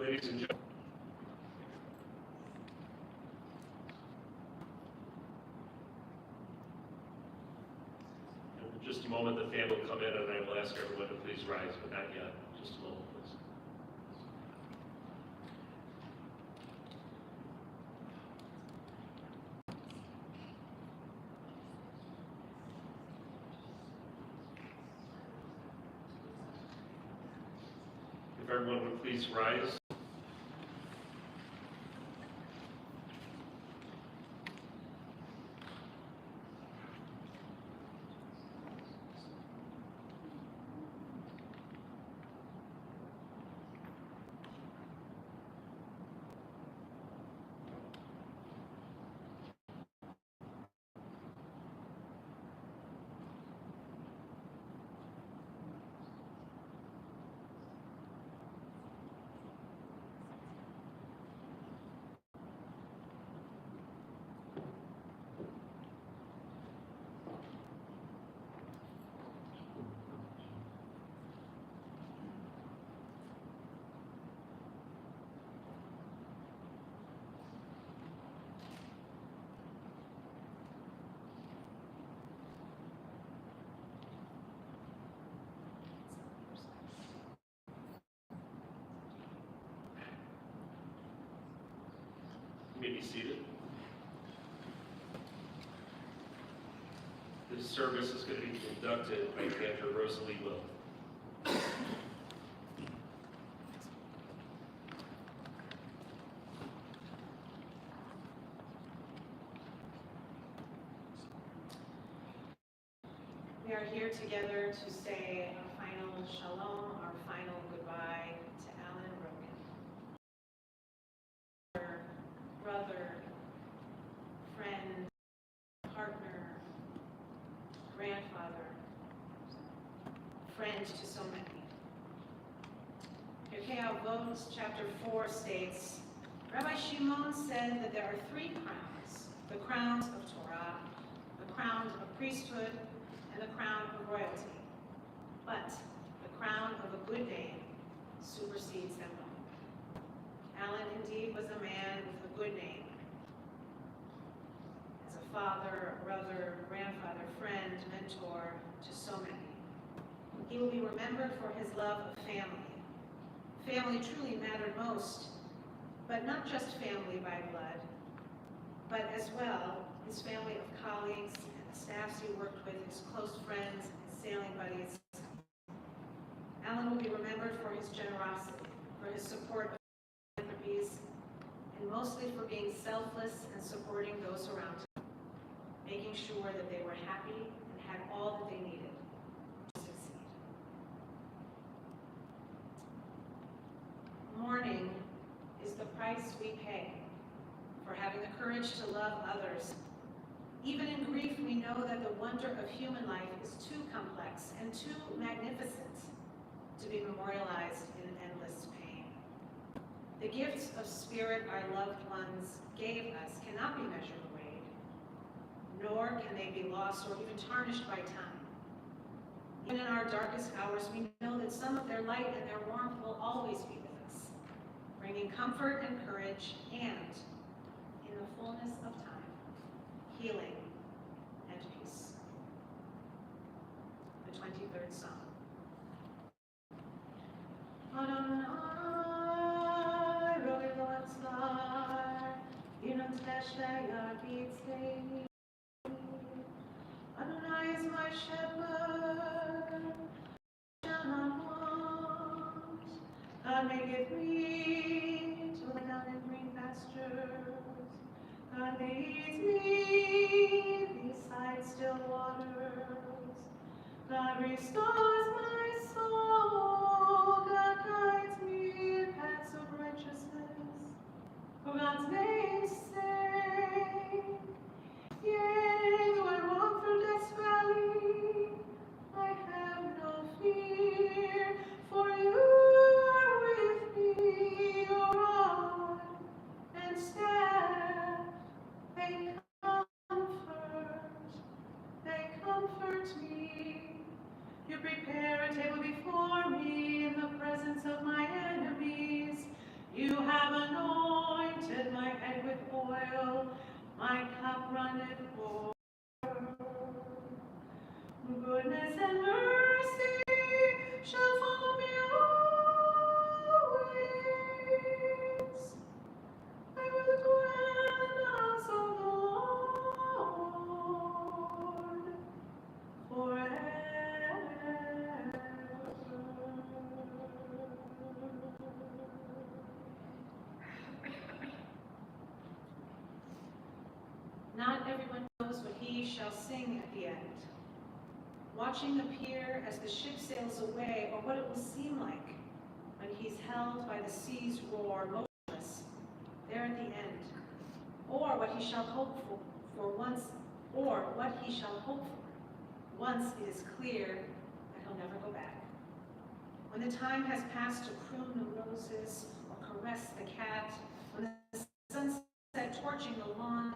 Ladies and gentlemen, in just a moment the family will come in and I will ask everyone to please rise, but not yet. Just a moment, please. If everyone would please rise. You may be seated. This service is going to be conducted by Cantor Rosalie Will. We are here together to say our final shalom, our final goodbye to Alan Rogin. Brother, friend, partner, grandfather, friend to so many. Pirkei Avot, chapter 4 states, Rabbi Shimon said that there are 3 crowns, the crowns of Torah, the crown of priesthood, and the crown of royalty. But the crown of a good name supersedes them all. Alan indeed was a man with a good name. As a father, a brother, grandfather, friend, mentor to so many. He will be remembered for his love of family. Family truly mattered most, but not just family by blood, but as well his family of colleagues and the staffs he worked with, his close friends and sailing buddies. Alan will be remembered for his generosity, for his support of philanthropies, and mostly for being selfless and supporting those around him, making sure that they were happy and had all that they needed to succeed. Mourning is the price we pay for having the courage to love others. Even in grief, we know that the wonder of human life is too complex and too magnificent to be memorialized in endless pain. The gifts of spirit our loved ones gave us cannot be measured or weighed, nor can they be lost or even tarnished by time. Even in our darkest hours, we know that some of their light and their warmth will always be with us, bringing comfort and courage and, in the fullness of time, healing and peace. The 23rd Psalm. Adonai, Rogin Azkara, Adonai is my shepherd, I shall not want. God maketh me to lie down in green pastures. God leads me beside still waters. God restores my soul. God guides me in paths of righteousness for God's name's sake. Yea, though I walk through death's valley, I have no fear, for you are with me. Your rod and staff, they comfort me. You prepare a it for. Goodness and mercy shall follow me always. I will dwell in the house of the Lord forever. Not everyone knows what he shall sing at the end. Watching the pier as the ship sails away, or what it will seem like when he's held by the sea's roar, motionless, there at the end, or what he shall hope for once, or what he shall hope for once it is clear that he'll never go back. When the time has passed to prune the roses or caress the cat, when the sunset torching the lawn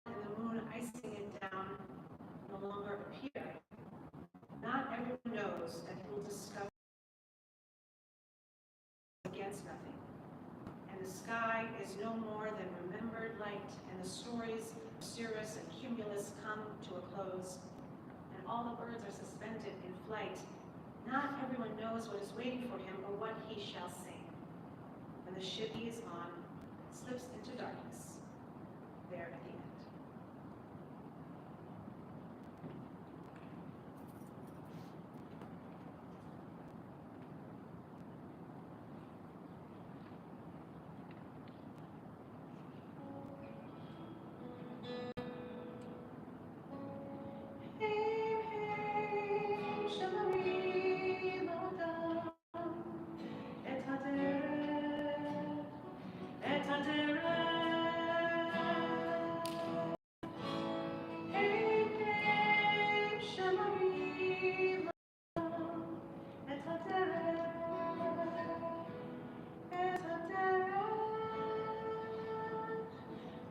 and the moon icing it down no longer appear, not everyone knows that he will discover against nothing. And the sky is no more than remembered light, and the stories of Cirrus and Cumulus come to a close, and all the birds are suspended in flight. Not everyone knows what is waiting for him or what he shall sing. When the ship he is on slips into darkness, there at the end.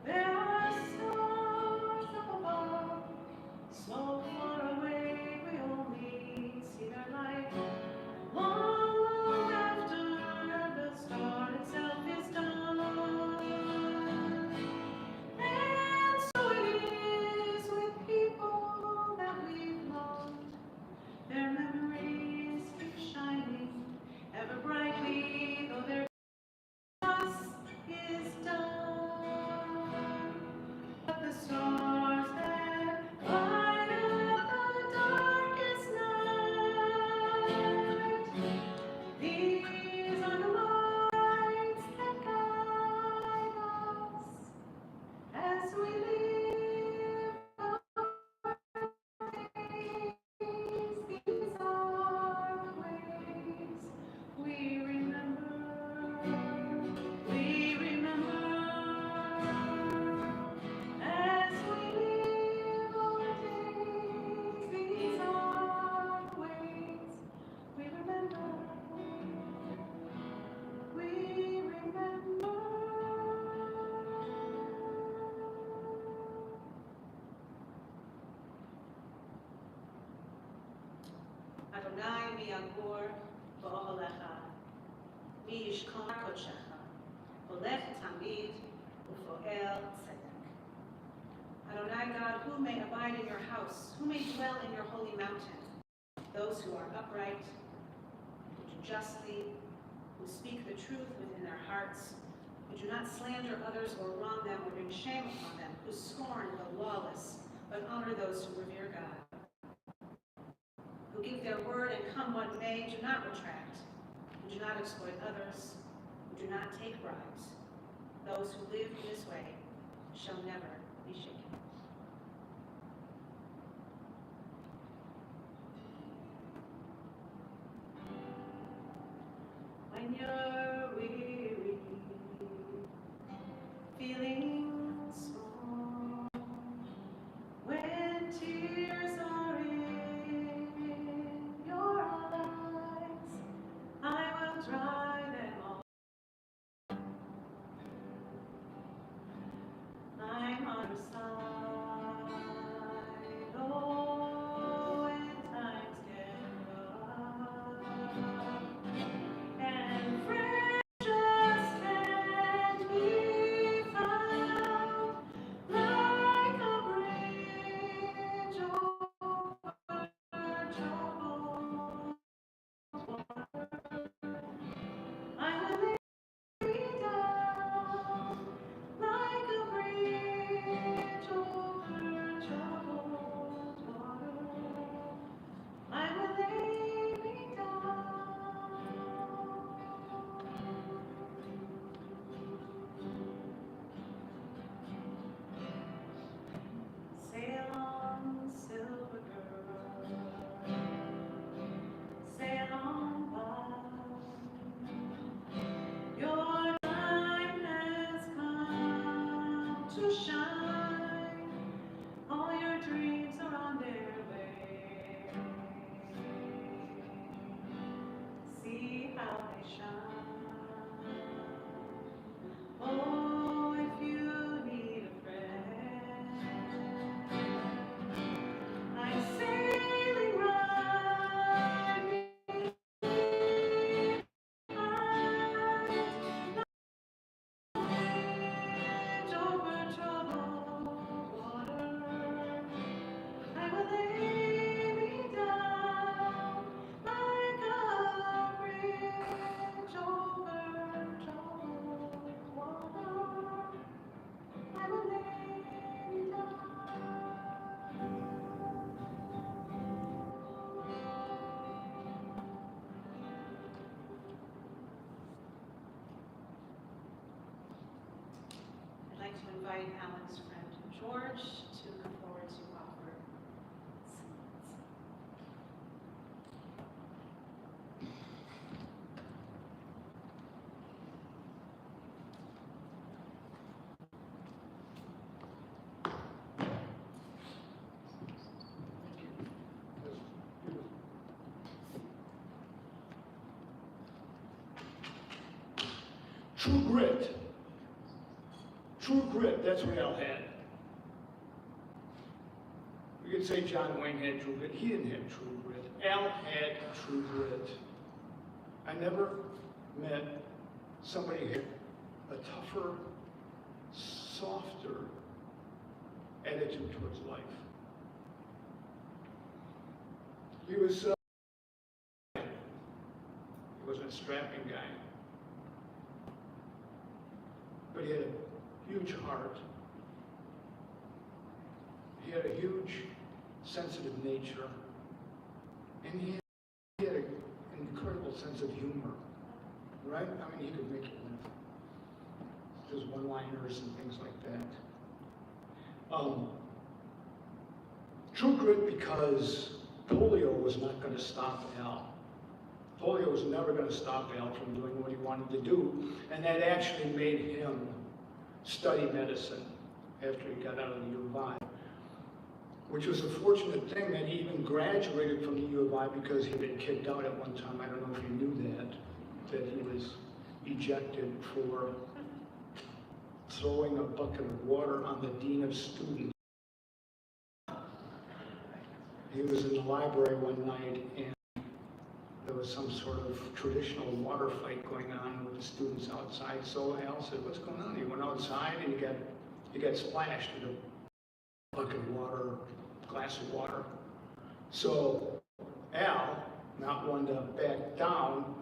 There are stars up above, so far away we only see their light. Long, long after the star itself is done. And so it is with people that we've loved. Their memories keep shining ever brightly, though their task is done. But the stars that light up the darkest night, these are the lights that guide us as we live our days. These are the ways we remember. We remember as we live our days. These are the ways we remember. We remember. Adonai mi agur ba'olecha, mi yishkon kodshecha, olech tamid ufoel tzedek. Adonai God, who may abide in your house, who may dwell in your holy mountain? Those who are upright, who do justly, who speak the truth within their hearts, who do not slander others or wrong them or bring shame upon them, who scorn the lawless, but honor those who revere God, who give their word and come what may, do not retract, who do not exploit others, who do not take bribes. Those who live in this way shall never be shaken. When you're weary, feeling small, when tears are in your eyes, I will dry them all. I'm on your side, oh, when times get rough, and friends how they shine. Oh, if you need a friend, like sailing right behind over troubled water. I will lay me down like a bridge over troubled water. I will lay me down. I'd like to invite Alan's friend George to come forward to offer some words. True grit. True grit, that's what Al had. We could say John Wayne had true grit. He didn't have true grit. Al had true grit. I never met somebody who had a tougher, softer attitude towards life. He was a strapping guy. But he had a huge heart. He had a huge, sensitive nature. And he had an incredible sense of humor, right? I mean, he could make it with his one-liners and things like that. True grit because polio was not going to stop Al. Polio was never going to stop Al from doing what he wanted to do, and that actually made him study medicine after he got out of the U of I, which was a fortunate thing that he even graduated from the U of I because he'd been kicked out at one time. I don't know if you knew that he was ejected for throwing a bucket of water on the dean of students. He was in the library one night, and there was some sort of traditional water fight going on with the students outside. So Al said, "What's going on?" He went outside and he got splashed with a bucket of water, glass of water. So Al, not one to back down,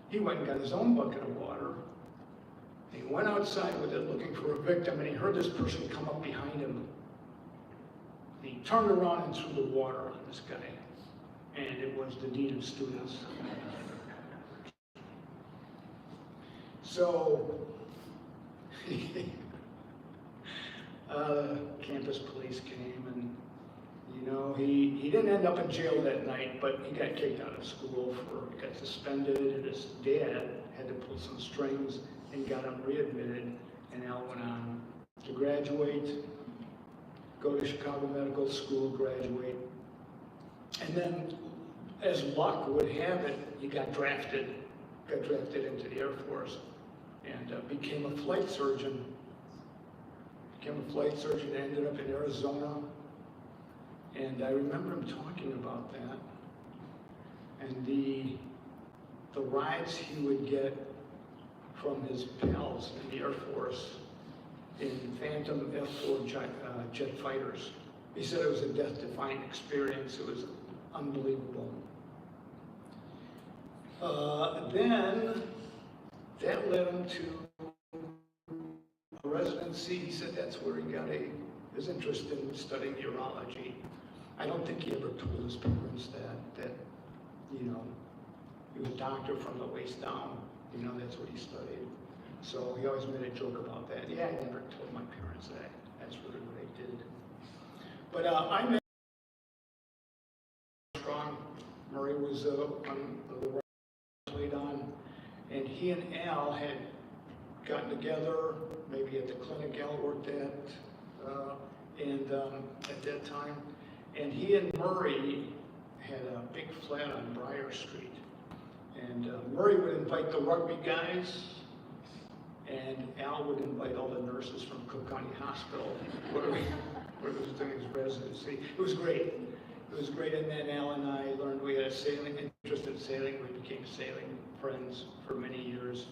he went and got his own bucket of water. He went outside with it looking for a victim, and he heard this person come up behind him. He turned around and threw the water on this guy. And it was the dean of students. So, campus police came, and he didn't end up in jail that night, but he got kicked out of school he got suspended, and his dad had to pull some strings and got him readmitted, and Al went on to graduate, go to Chicago Medical School, graduate. And then, as luck would have it, he got drafted into the Air Force, and became a flight surgeon. Ended up in Arizona, and I remember him talking about that. And the rides he would get from his pals in the Air Force in Phantom F-4 jet fighters. He said it was a death-defying experience. It was unbelievable. Then that led him to a residency. He said that's where he got his interest in studying urology. I don't think he ever told his parents that he was a doctor from the waist down. That's what he studied. So he always made a joke about that. Yeah, I never told my parents that. That's really what I did. But I met strong. Murray was on the right played on, and he and Al had gotten together, maybe at the clinic Al worked at, at that time. And he and Murray had a big flat on Briar Street. And Murray would invite the rugby guys, and Al would invite all the nurses from Cook County Hospital, where he was doing his residency. It was great. It was great, and then Al and I learned we had a sailing interest in sailing. We became sailing friends for many years.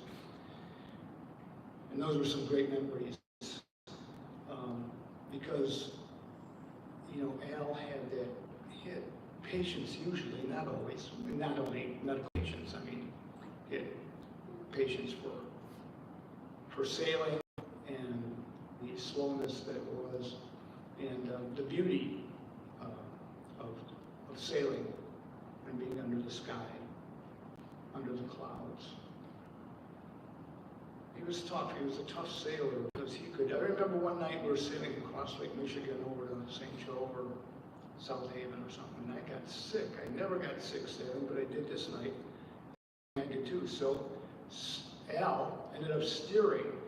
And those were some great memories. Because, you know, Al he had patients usually, not always, not only medical patients, I mean, he had patients for sailing and the slowness that it was, and the beauty of sailing and being under the sky, under the clouds. He was tough. He was a tough sailor because he could. I remember one night we were sailing across Lake Michigan over to St. Joe or South Haven or something, and I got sick. I never got sick sailing, but I did this night. I did too. So Al ended up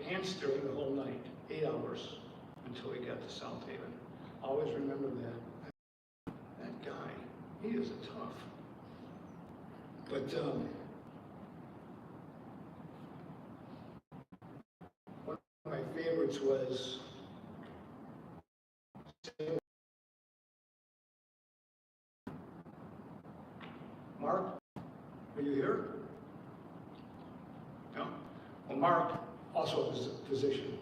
hand steering the whole night, 8 hours, until we got to South Haven. Always remember that. That guy, he is a tough. But one of my favorites was Mark. Are you here? No? Well, Mark also was a physician.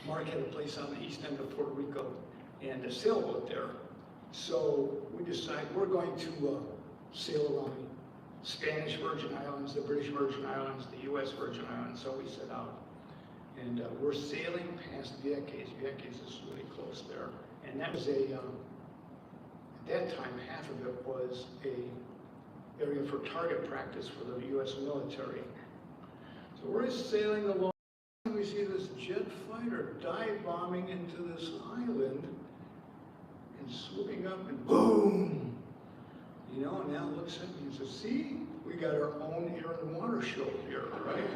Mark had a place on the east end of Puerto Rico and a sailboat there. So we decided we're going to sail around the Spanish Virgin Islands, the British Virgin Islands, the U.S. Virgin Islands. So we set out. And we're sailing past Vieques. Vieques is really close there. And that was at that time, half of it was a area for target practice for the U.S. military. So we're sailing along, and we see this jet fighter dive bombing into this island and swooping up and boom! You know, and Al looks at me and says, see, we got our own air and water show here, right?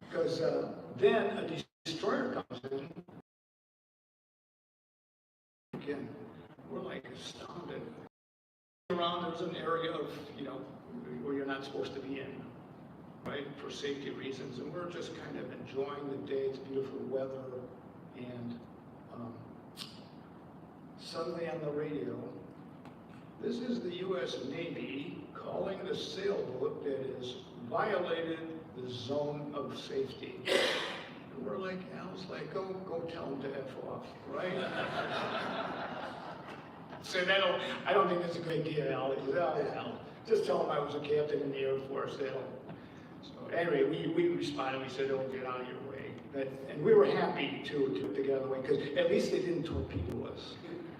Because then a destroyer comes in. Again, we're like astounded. Around there's an area of, you know, where you're not supposed to be in, right, for safety reasons, and we're just kind of enjoying the day. It's beautiful weather, and suddenly on the radio, this is the U.S. Navy calling the sailboat that has violated the zone of safety. And we're like, Al's like, go tell him to F off, right? So I don't think that's a good idea, Al. He said, oh, Al, just tell him I was a captain in the Air Force. So anyway, we responded. We said, oh, get out of your way. And we were happy to get out of the way, because at least they didn't torpedo us,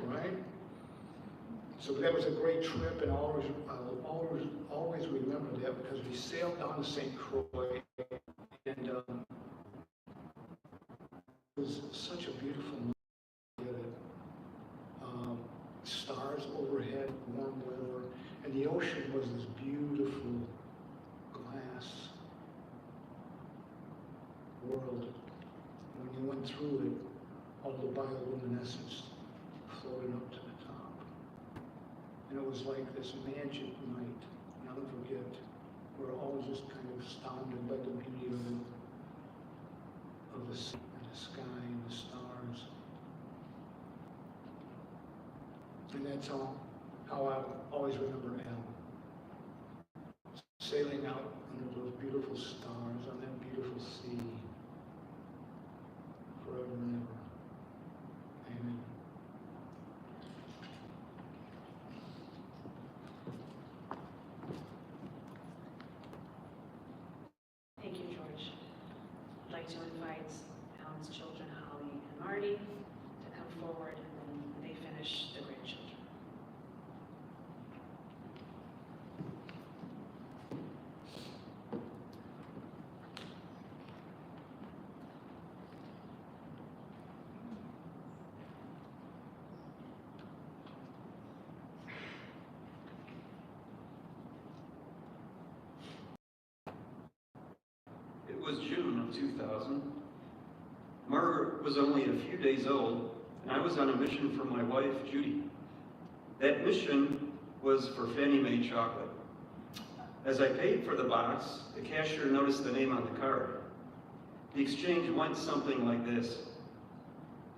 right? So that was a great trip, and I'll always remember that, because we sailed down to St. Croix, and it was such a beautiful night. Stars overhead, warm weather, and the ocean was this beautiful glass world. When you went through it, all the bioluminescence floated up to the top. And it was like this magic night. I'll never forget. We're all just kind of astounded by the beauty of the sea and the sky and the stars. And that's how I always remember Al. Sailing out under those beautiful stars on that beautiful sea, forever and ever. Amen. Thank you, George. I'd like to invite Alan's children, Holly and Marty, to come forward, and when they finish, the grandchildren. It was June of 2000. Margaret was only a few days old, and I was on a mission for my wife, Judy. That mission was for Fannie Mae chocolate. As I paid for the box, the cashier noticed the name on the card. The exchange went something like this.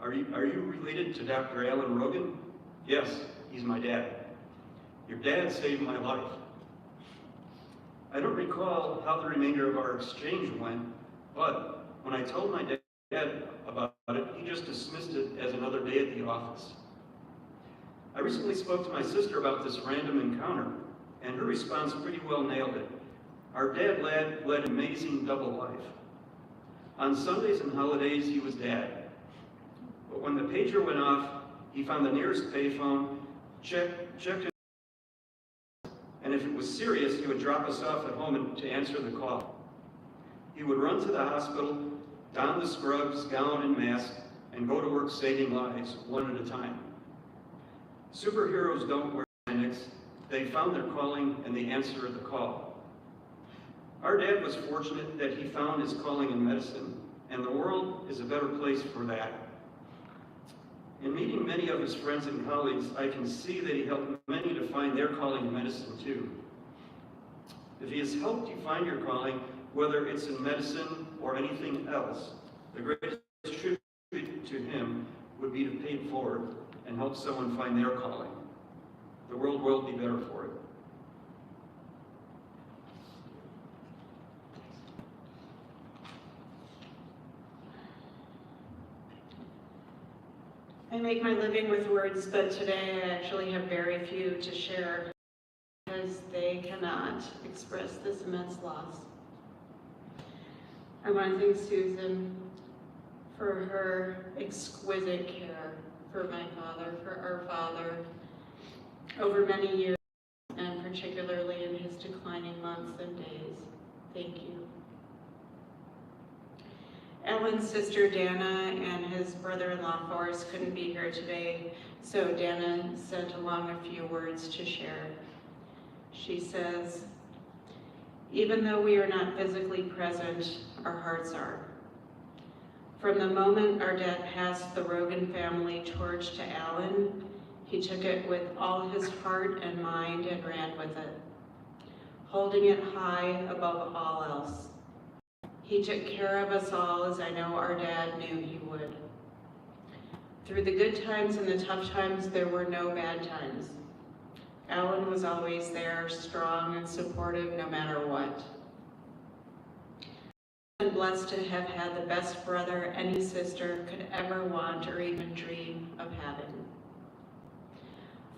Are you related to Dr. Alan Rogin? Yes, he's my dad. Your dad saved my life. I don't recall how the remainder of our exchange went, but when I told my dad about it, he just dismissed it as another day at the office. I recently spoke to my sister about this random encounter, and her response pretty well nailed it. Our dad led an amazing double life. On Sundays and holidays, he was dad. But when the pager went off, he found the nearest payphone, checked it, and if it was serious, he would drop us off at home to answer the call. He would run to the hospital, don the scrubs, gown, and mask, and go to work saving lives, one at a time. Superheroes don't wear Kleenex. They found their calling and they answered the call. Our dad was fortunate that he found his calling in medicine, and the world is a better place for that. In meeting many of his friends and colleagues, I can see that he helped many to find their calling in medicine too. If he has helped you find your calling, whether it's in medicine or anything else, the greatest tribute to him would be to pay it forward and help someone find their calling. The world will be better for it. I make my living with words, but today I actually have very few to share because they cannot express this immense loss. I want to thank Susan for her exquisite care for my father, for our father, over many years, and particularly in his declining months and days. Thank you. Alan's sister Dana and his brother-in-law Forrest couldn't be here today, so Dana sent along a few words to share. She says, even though we are not physically present, our hearts are. From the moment our dad passed the Rogin family torch to Alan, he took it with all his heart and mind and ran with it, holding it high above all else. He took care of us all as I know our dad knew he would. Through the good times and the tough times, there were no bad times. Alan was always there, strong and supportive no matter what. I'm blessed to have had the best brother any sister could ever want or even dream of having.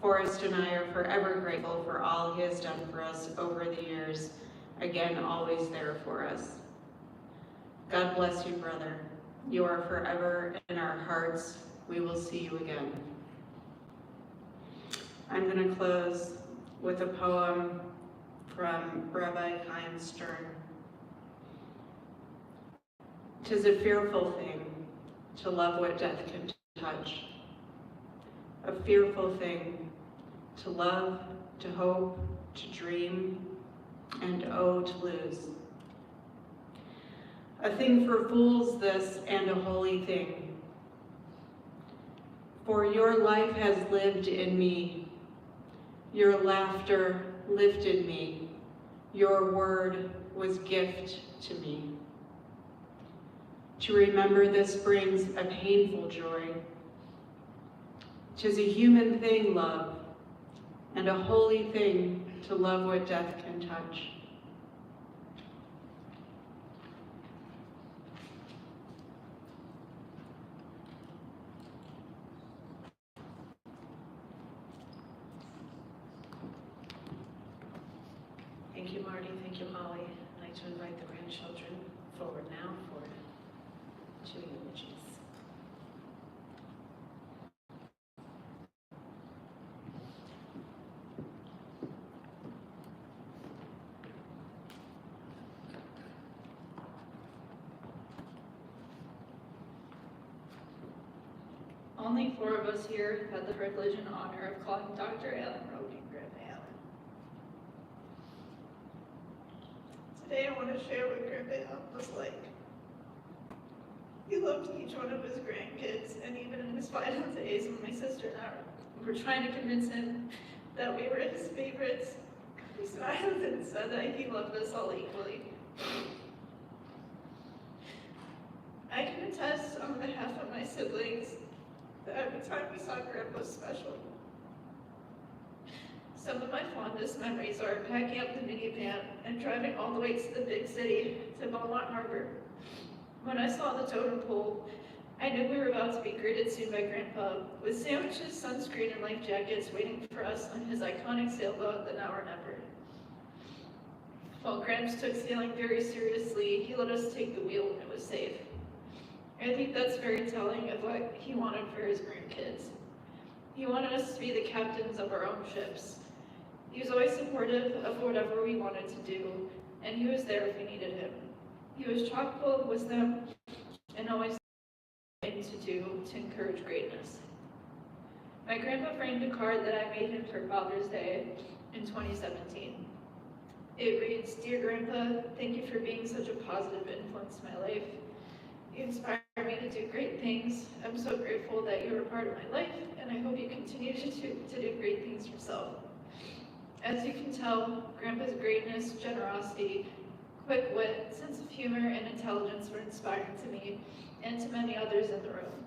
Forrest and I are forever grateful for all he has done for us over the years, again, always there for us. God bless you, brother. You are forever in our hearts. We will see you again. I'm going to close with a poem from Rabbi Chaim Stern. "'Tis a fearful thing to love what death can touch. A fearful thing to love, to hope, to dream, and oh, to lose. A thing for fools this, and a holy thing. For your life has lived in me. Your laughter lifted me. Your word was gift to me. To remember this brings a painful joy. 'Tis a human thing, love, and a holy thing to love what death can touch. Thank you, Marty. Thank you, Holly. I'd like to invite the grandchildren forward now for two eulogies. Only four of us here have had the privilege and honor of calling Dr. Alan Rogin Grandpa Alan. Today I want to share what Grandpa Alan was like. He loved each one of his grandkids, and even in his final days when my sister and I were trying to convince him that we were his favorites, He smiled and said that he loved us all equally. I can attest on behalf of my siblings that every time we saw Grandpa was special. Some of my fondest memories are packing up the minivan and driving all the way to the big city, to Beaumont Harbor. When I saw the totem pole, I knew we were about to be greeted soon by Grandpa, with sandwiches, sunscreen, and life jackets waiting for us on his iconic sailboat, the Now or Never. While Gramps took sailing very seriously, he let us take the wheel when it was safe. I think that's very telling of what he wanted for his grandkids. He wanted us to be the captains of our own ships. He was always supportive of whatever we wanted to do, and he was there if we needed him. He was chock full of wisdom and always things to do to encourage greatness. My grandpa framed a card that I made him for Father's Day in 2017. It reads, "Dear Grandpa, thank you for being such a positive influence in my life. You inspire me to do great things. I'm so grateful that you are a part of my life, and I hope you continue to do great things yourself." As you can tell, Grandpa's greatness, generosity, quick wit, sense of humor, and intelligence were inspiring to me and to many others in the room.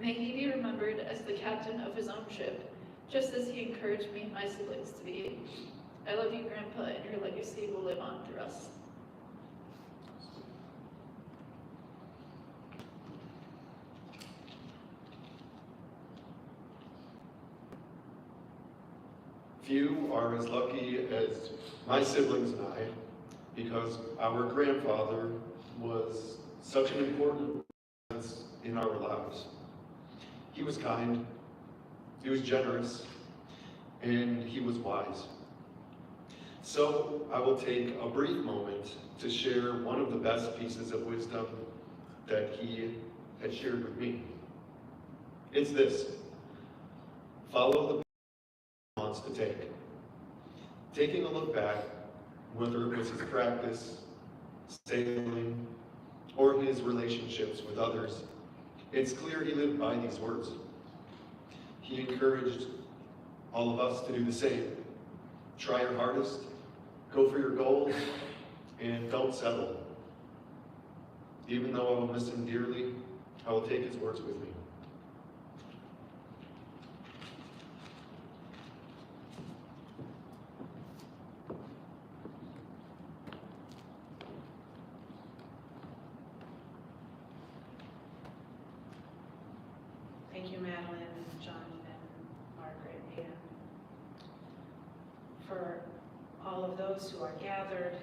May he be remembered as the captain of his own ship, just as he encouraged me and my siblings to be. I love you, Grandpa, and your legacy will live on through us. Few are as lucky as my siblings and I, because our grandfather was such an important presence in our lives. He was kind, he was generous, and he was wise. So I will take a brief moment to share one of the best pieces of wisdom that he had shared with me. It's this: follow the path he wants to take. Taking a look back, whether it was his practice, sailing, or his relationships with others, it's clear he lived by these words. He encouraged all of us to do the same. Try your hardest, go for your goals, and don't settle. Even though I will miss him dearly, I will take his words with me. Thank you, Madeline, John, and Margaret, and for all of those who are gathered.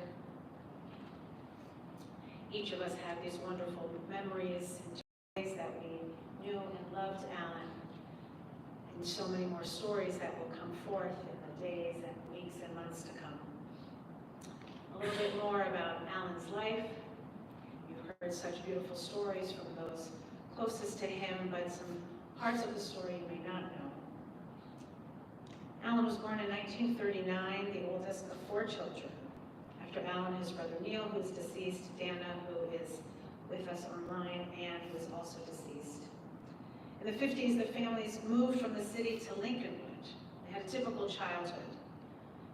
Each of us have these wonderful memories and ways that we knew and loved Alan, and so many more stories that will come forth in the days and weeks and months to come. A little bit more about Alan's life. You've heard such beautiful stories from those closest to him, but some parts of the story you may not know. Alan was born in 1939, the oldest of 4 children. After Alan, his brother Neil, who is deceased, Dana, who is with us online, and who is also deceased. In the 50s, the families moved from the city to Lincolnwood. They had a typical childhood.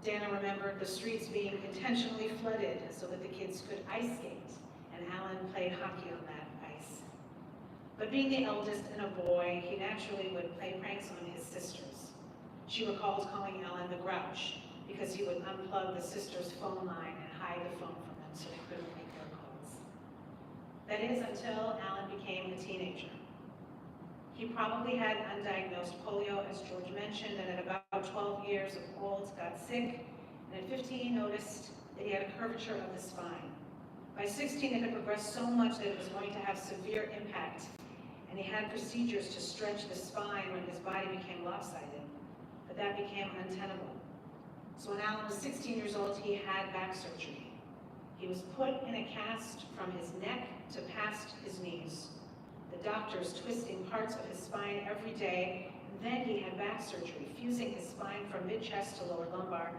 Dana remembered the streets being intentionally flooded so that the kids could ice skate, and Alan played hockey on that ice. But being the eldest and a boy, he naturally would play pranks on his sisters. She recalls calling Alan the Grouch because he would unplug the sisters' phone line and hide the phone from them so they couldn't make their calls. That is until Alan became a teenager. He probably had undiagnosed polio, as George mentioned, and at about 12 years old got sick, and at 15 noticed that he had a curvature of the spine. By 16, it had progressed so much that it was going to have severe impact, and he had procedures to stretch the spine when his body became lopsided, but that became untenable. So when Alan was 16 years old, he had back surgery. He was put in a cast from his neck to past his knees. The doctors twisting parts of his spine every day, and then he had back surgery, fusing his spine from mid-chest to lower lumbar,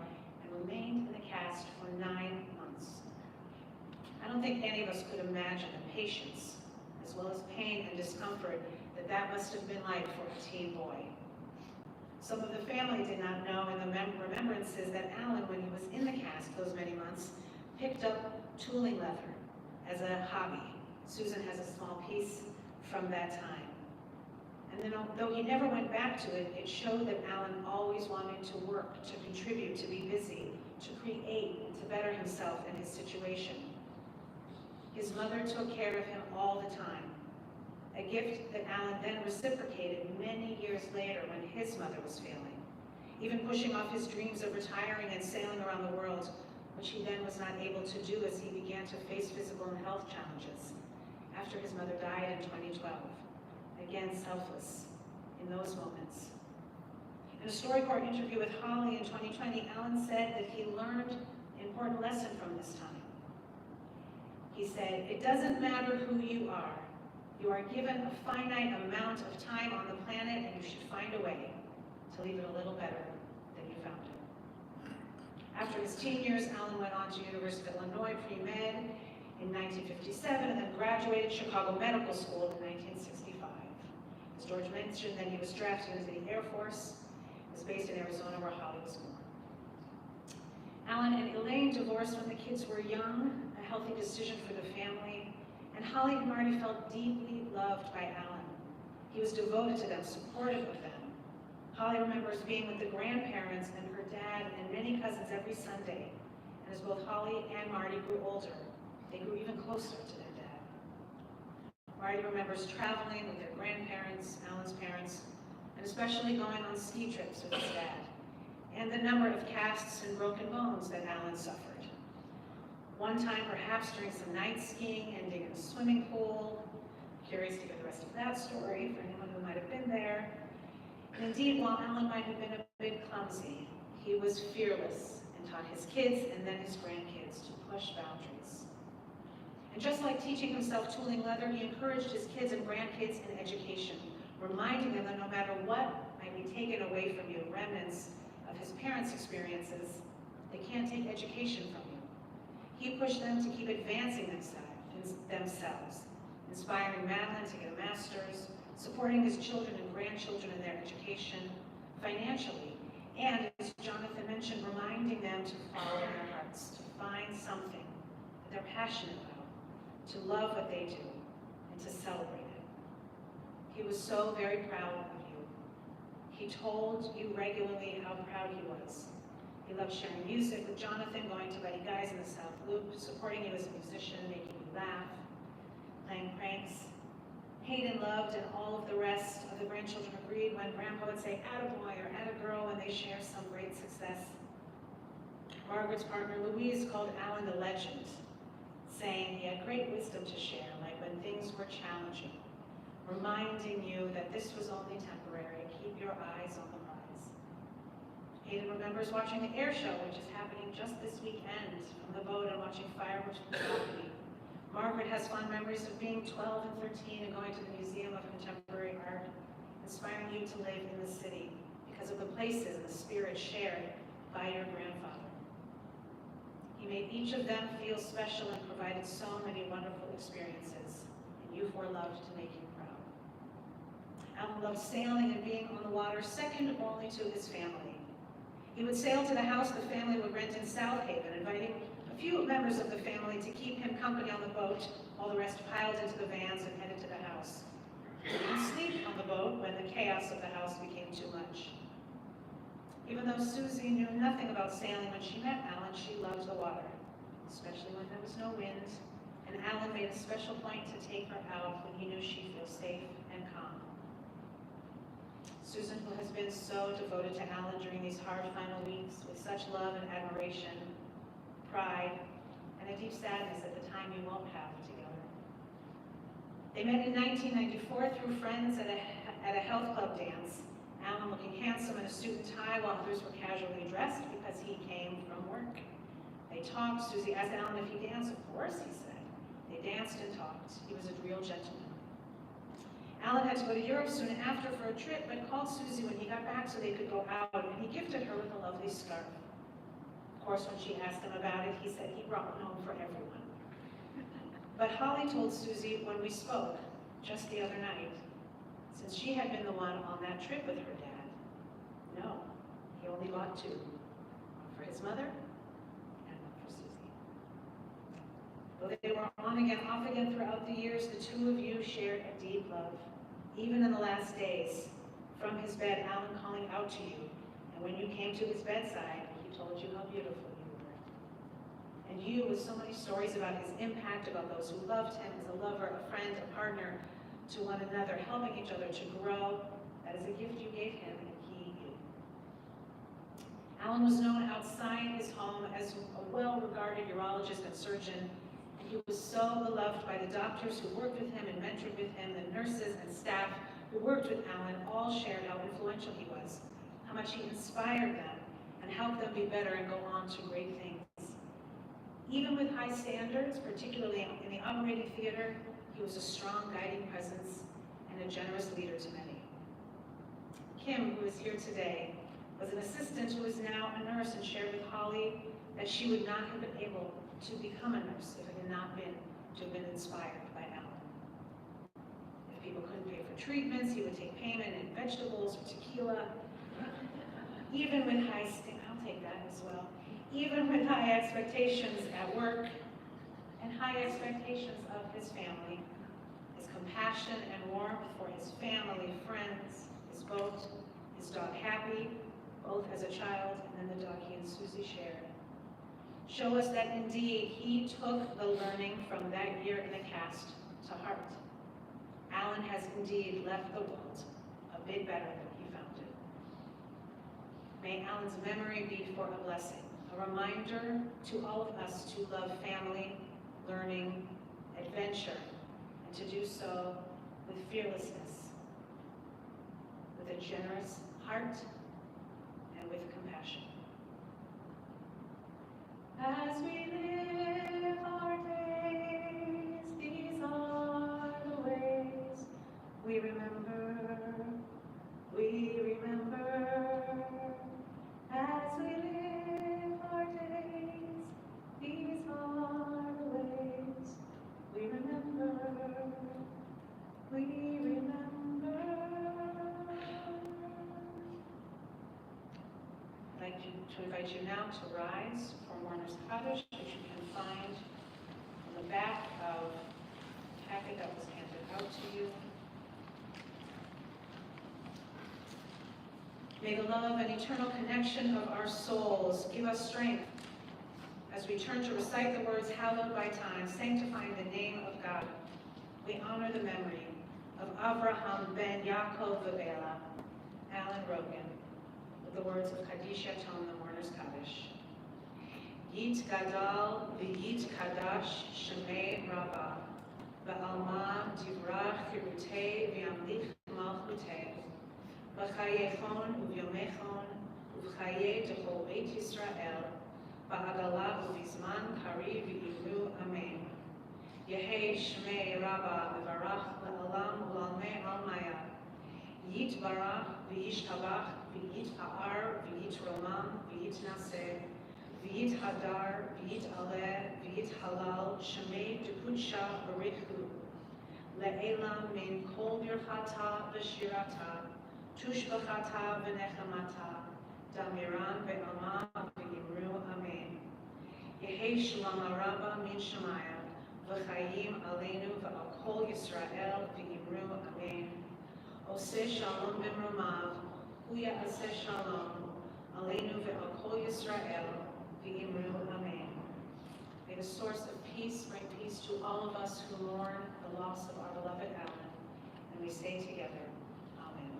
and remained in the cast for 9 months. I don't think any of us could imagine the patience, as well as pain and discomfort, that must have been like for a teen boy. Some of the family did not know, and the remembrances that Alan, when he was in the cast those many months, picked up tooling leather as a hobby. Susan has a small piece from that time. And then, though he never went back to it, it showed that Alan always wanted to work, to contribute, to be busy, to create, and to better himself and his situation. His mother took care of him all the time, a gift that Alan then reciprocated many years later when his mother was failing, even pushing off his dreams of retiring and sailing around the world, which he then was not able to do as he began to face physical and health challenges after his mother died in 2012. Again, selfless in those moments. In a StoryCorps interview with Holly in 2020, Alan said that he learned an important lesson from this time. He said, "It doesn't matter who you are. You are given a finite amount of time on the planet, and you should find a way to leave it a little better than you found it." After his teen years, Alan went on to University of Illinois pre-med in 1957 and then graduated Chicago Medical School in 1965. As George mentioned, then he was drafted into the Air Force, was based in Arizona where Holly was born. Alan and Elaine divorced when the kids were young, a healthy decision for the family, and Holly and Marty felt deeply loved by Alan. He was devoted to them, supportive of them. Holly remembers being with the grandparents and her dad and many cousins every Sunday, and as both Holly and Marty grew older, they grew even closer to their dad. Marty remembers traveling with their grandparents, Alan's parents, and especially going on ski trips with his dad, and the number of casts and broken bones that Alan suffered. One time, perhaps during some night skiing, ending in a swimming pool. Curious to hear the rest of that story for anyone who might have been there. And indeed, while Alan might have been a bit clumsy, he was fearless and taught his kids and then his grandkids to push boundaries. And just like teaching himself tooling leather, he encouraged his kids and grandkids in education, reminding them that no matter what might be taken away from you, remnants of his parents' experiences, they can't take education from you. He pushed them to keep advancing themselves, inspiring Madeline to get a master's, supporting his children and grandchildren in their education financially, and, as Jonathan mentioned, reminding them to follow their hearts, to find something that they're passionate about, to love what they do, and to celebrate it. He was so very proud of you. He told you regularly how proud he was. He loved sharing music with Jonathan, going to Buddy Guy's in the South Loop, supporting you as a musician, making you laugh, playing pranks. Hayden loved, and all of the rest of the grandchildren agreed when Grandpa would say attaboy or attagirl when they share some great success. Margaret's partner Louise called Alan the legend, saying he had great wisdom to share, like when things were challenging, reminding you that this was only temporary. Keep your eyes on the prize. Hayden remembers watching the air show, which is happening just this weekend, from the boat and watching fireworks from the balcony. Margaret has fond memories of being 12 and 13 and going to the Museum of Contemporary Art, inspiring you to live in the city because of the places and the spirit shared by your grandfather. He made each of them feel special and provided so many wonderful experiences, and you four loved to make him proud. Alan loved sailing and being on the water, second only to his family. He would sail to the house the family would rent in South Haven, inviting a few members of the family to keep him company on the boat, while the rest piled into the vans and headed to the house. He would sleep on the boat when the chaos of the house became too much. Even though Susie knew nothing about sailing when she met Alan, she loved the water, especially when there was no wind, and Alan made a special point to take her out when he knew she'd feel safe and calm. Susan, who has been so devoted to Alan during these hard final weeks with such love and admiration, pride, and a deep sadness at the time you won't have together. They met in 1994 through friends at a health club dance, Alan looking handsome in a suit and tie while others were casually dressed because he came from work. They talked. Susie asked Alan if he danced. Of course, he said. They danced and talked. He was a real gentleman. Alan had to go to Europe soon after for a trip, but called Susie when he got back so they could go out, and he gifted her with a lovely scarf. Of course, when she asked him about it, he said he brought one home for everyone. But Holly told Susie when we spoke, just the other night, since she had been the one on that trip with her dad, no, He only bought two, one for his mother and one for Susie. Though they were on again, off again throughout the years, the two of you shared a deep love. Even in the last days, from his bed, Alan calling out to you, and when you came to his bedside, he told you how beautiful you were. And you, with so many stories about his impact, about those who loved him as a lover, a friend, a partner to one another, helping each other to grow, that is a gift you gave him, and he you. Alan was known outside his home as a well-regarded urologist and surgeon, and he was so beloved by the doctors who worked with him and mentored with him, the nurses and staff who worked with Alan all shared how influential he was, how much he inspired them and helped them be better and go on to great things. Even with high standards, particularly in the operating theater, he was a strong guiding presence and a generous leader to many. Kim, who is here today, was an assistant who is now a nurse and shared with Holly that she would not have been able to become a nurse if it had not been to have been inspired by Alan. If people couldn't pay for treatments, he would take payment in vegetables or tequila. Even with I'll take that as well. Even with high expectations at work and high expectations of his family, his compassion and warmth for his family, friends, his boat, his dog Happy, both as a child and then the dog he and Susie shared, show us that indeed he took the learning from that year in the cast to heart. Alan has indeed left the world a bit better than he found it. May Alan's memory be for a blessing, a reminder to all of us to love family, learning, adventure, and to do so with fearlessness, with a generous heart, and with compassion. As we live our days, these are the ways we remember, as we live our days, these are the ways we remember. I'd like to invite you now to rise for Mourner's Kaddish, which you can find in the back of the packet that was handed out to you. May the love and eternal connection of our souls give us strength as we turn to recite the words hallowed by time, sanctifying the name of God. We honor the memory of Avraham ben Yaakov Vavela, Alan Rogin, with the words of Kaddish Yatom, the Mourner's Kaddish. Yit Gadal v'yit Kadash Shemei Rabbah, v'alma divrach kirutei v'yamlich malchutei, v'chayechon uvyomechon uv'chayei dechol beit Yisrael, v'agala uvizman kari v'imru amen. Yehei Shmei Rabbah v'varach le'olam u'lalmei almaya. Yit barach v'yishtabach v'yit ha'ar v'yit romam v'yit naseh v'yit hadar v'yit aleh v'yit halal Shmei dekudsha barichu le'elam min kol birchata v'shirata tushbachata v'nechamata damiran ve'alma v'yimru amen. Yehei Shalom Rabbah min Shemaya v'chayim aleinu v'al kol Yisrael v'yimru amen. Oseh shalom b'mromav, hu ya'aseh shalom aleinu ve'al kol Yisrael v'yimru amen. May the source of peace bring peace to all of us who mourn the loss of our beloved Alan, and we say together, amen.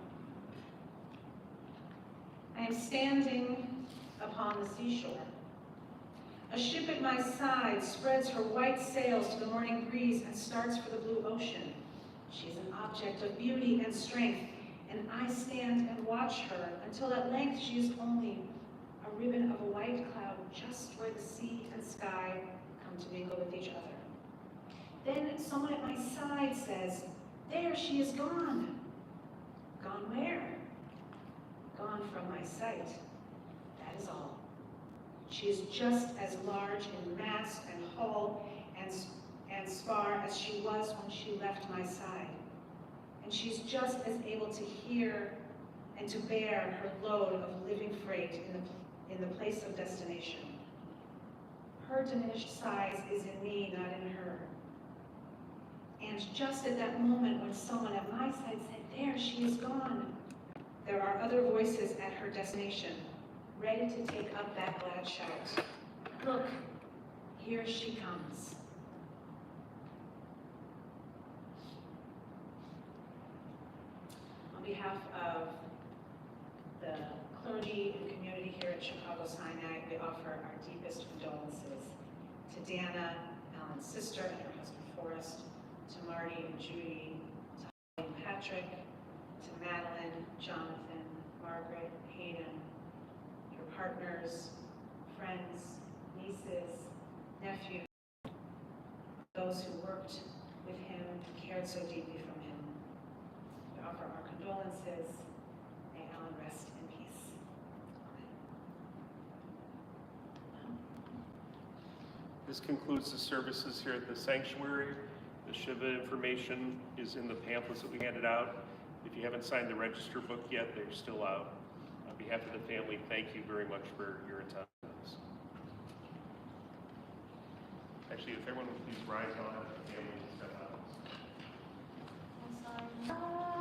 I am standing upon the seashore. A ship at my side spreads her white sails to the morning breeze and starts for the blue ocean. She is an object of beauty and strength, and I stand and watch her until at length she is only a ribbon of a white cloud just where the sea and sky come to mingle with each other. Then someone at my side says, "There, she is gone." Gone where? Gone from my sight. That is all. She is just as large in mass and hull and spar as she was when she left my side. And she's just as able to hear and to bear her load of living freight in the place of destination. Her diminished size is in me, not in her. And just at that moment when someone at my side said, "There, she is gone," there are other voices at her destination, ready to take up that glad shout. "Look, here she comes." On behalf of the clergy and community here at Chicago Sinai, we offer our deepest condolences to Dana, Alan's sister, and her husband Forrest, to Marty and Judy, to Holly and Patrick, to Madeline, Jonathan, Margaret, Hayden, your partners, friends, nieces, nephews, those who worked with him and cared so deeply from him. We offer our condolences. May Alan rest in peace. Amen. This concludes the services here at the sanctuary. The Shiva information is in the pamphlets that we handed out. If you haven't signed the register book yet, they're still out. On behalf of the family, thank you very much for your attendance. Actually, if everyone would please rise on, the family will step out. I'm sorry.